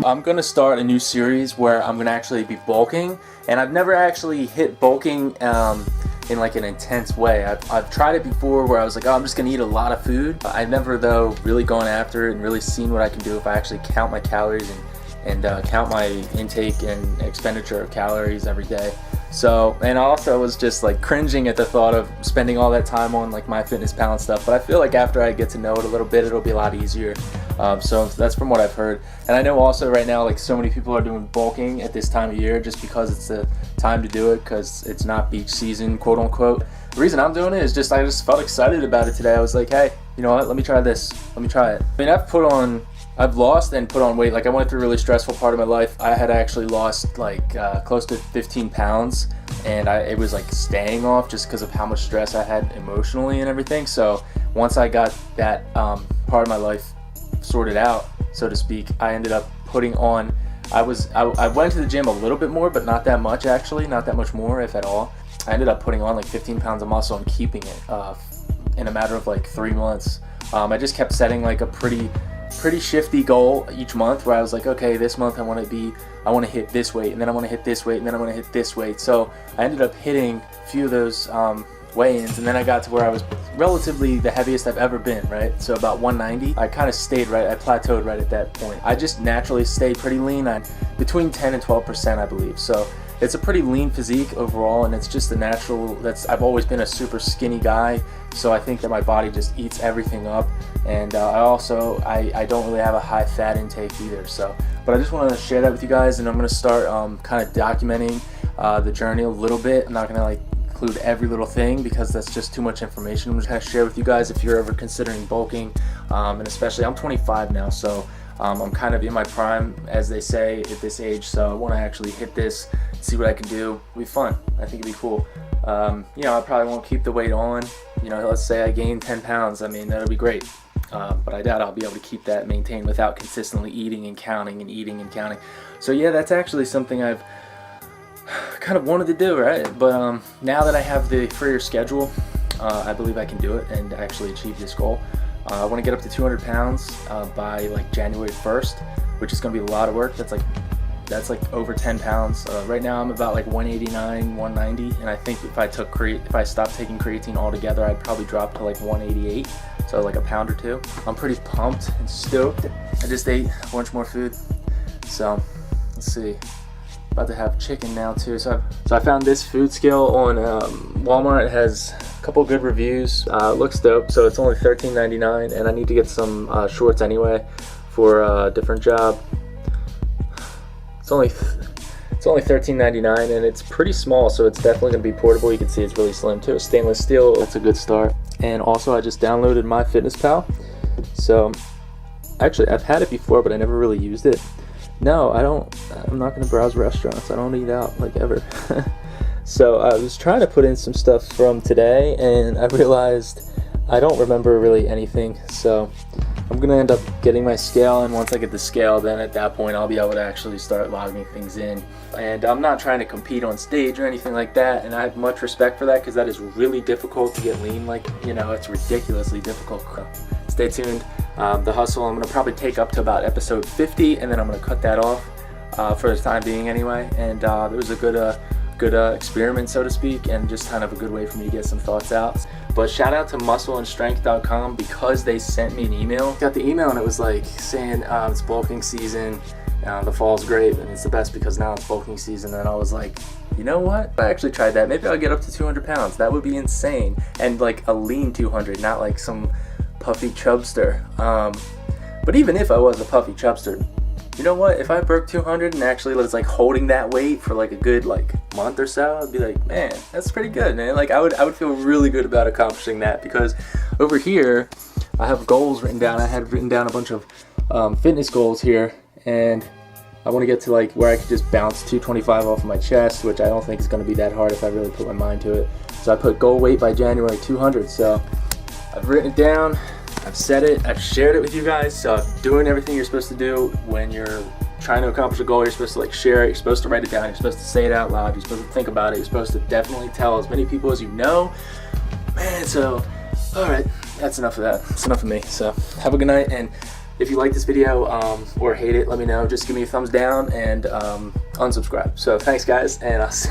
I'm gonna start a new series where I'm gonna actually be bulking, and I've never actually hit bulking in like an intense way. I've tried it before where I was like, oh, I'm just gonna eat a lot of food. I've never though really gone after it and really seen what I can do if I actually count my calories and count my intake and expenditure of calories every day. So, and I also was just like cringing at the thought of spending all that time on like MyFitnessPal and stuff, but I feel like after I get to know it a little bit, it'll be a lot easier. So that's from what I've heard. And I know also right now, like so many people are doing bulking at this time of year just because it's the time to do it, because it's not beach season, quote unquote. The reason I'm doing it is I just felt excited about it today. I was like, hey, you know what, let me try this, let me try it. I mean, I've lost and put on weight. Like I went through a really stressful part of my life. I had actually lost like close to 15 pounds, and it was like staying off just because of how much stress I had emotionally and everything. So once I got that part of my life sorted out, so to speak, I ended up putting on, I went to the gym a little bit more, but not that much actually, not that much more if at all. I ended up putting on like 15 pounds of muscle and keeping it in a matter of like 3 months. I just kept setting like a pretty shifty goal each month where I was like, okay, this month I want to hit this weight, and then I want to hit this weight, and then I want to hit this weight. So I ended up hitting a few of those weigh-ins, and then I got to where I was relatively the heaviest I've ever been, right? So about 190. I kind of stayed right, I plateaued right at that point. I just naturally stayed pretty lean, between 10 and 12%, I believe. So it's a pretty lean physique overall, and it's just the natural, I've always been a super skinny guy, so I think that my body just eats everything up. And I don't really have a high fat intake either. So, but I just want to share that with you guys, and I'm going to start kind of documenting the journey a little bit. I'm not going to like include every little thing because that's just too much information. I'm just going to share with you guys if you're ever considering bulking, and especially I'm 25 now, so I'm kind of in my prime, as they say, at this age. So I want to actually hit this, see what I can do. It'll be fun. I think it'd be cool. You know, I probably won't keep the weight on. You know, let's say I gain 10 pounds. I mean, that'll be great. But I doubt I'll be able to keep that maintained without consistently eating and counting and eating and counting. So yeah, that's actually something I've kind of wanted to do, right? But now that I have the freer schedule, I believe I can do it and actually achieve this goal. I want to get up to 200 pounds by like January 1st, which is going to be a lot of work. That's like over 10 pounds. Right now I'm about like 189, 190, and I think if I stopped taking creatine altogether, I'd probably drop to like 188, so like a pound or two. I'm pretty pumped and stoked. I just ate a bunch more food, so let's see. About to have chicken now too. So I found this food scale on Walmart. It has a couple good reviews. It looks dope. So it's only $13.99, and I need to get some shorts anyway for a different job. It's only $13.99, and it's pretty small, so it's definitely going to be portable. You can see it's really slim too. Stainless steel, that's a good start. And also I just downloaded MyFitnessPal. So actually I've had it before, but I never really used it. No, I'm not going to browse restaurants. I don't eat out like ever. So I was trying to put in some stuff from today, and I realized I don't remember really anything. So I'm going to end up getting my scale, and once I get the scale, then at that point I'll be able to actually start logging things in. And I'm not trying to compete on stage or anything like that, and I have much respect for that because that is really difficult to get lean. Like, you know, it's ridiculously difficult. Stay tuned. The hustle, I'm going to probably take up to about episode 50, and then I'm going to cut that off for the time being anyway. And it was a good experiment, so to speak, and just kind of a good way for me to get some thoughts out. But shout out to muscleandstrength.com because they sent me an email. Got the email, and it was like saying it's bulking season, the fall's great, and it's the best because now it's bulking season. And I was like, you know what? I actually tried that. Maybe I'll get up to 200 pounds. That would be insane. And like a lean 200, not like some puffy chubster. But even if I was a puffy chubster, you know what? If I broke 200 and actually was like holding that weight for like a good like month or so, I'd be like, man, that's pretty good, man. Like I would feel really good about accomplishing that, because over here I have goals written down. I had written down a bunch of fitness goals here, and I want to get to like where I could just bounce 225 off of my chest, which I don't think is going to be that hard if I really put my mind to it. So I put goal weight by January 200. So I've written it down, I've said it, I've shared it with you guys. So doing everything you're supposed to do when you're trying to accomplish a goal. You're supposed to like share it, you're supposed to write it down, you're supposed to say it out loud, you're supposed to think about it, you're supposed to definitely tell as many people as you know. Man, so alright, that's enough of that. It's enough of me. So have a good night, and If you like this video or hate it, let me know. Just give me a thumbs down and unsubscribe. So thanks guys, and I'll see.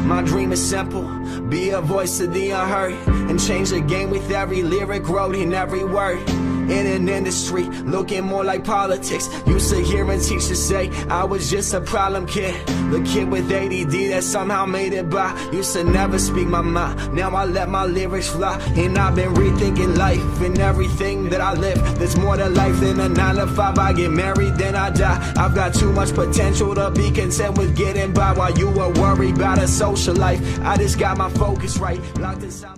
My dream is simple, be a voice of the unheard, and change the game with every lyric wrote in every word. In an industry looking more like politics, used to hearing teachers say I was just a problem kid, the kid with ADD that somehow made it by. Used to never speak my mind, now I let my lyrics fly. And I've been rethinking life and everything that I live. There's more to life than a 9 to 5. I get married, then I die. I've got too much potential to be content with getting by, while you were worried about a social life. I just got my focus right, locked inside.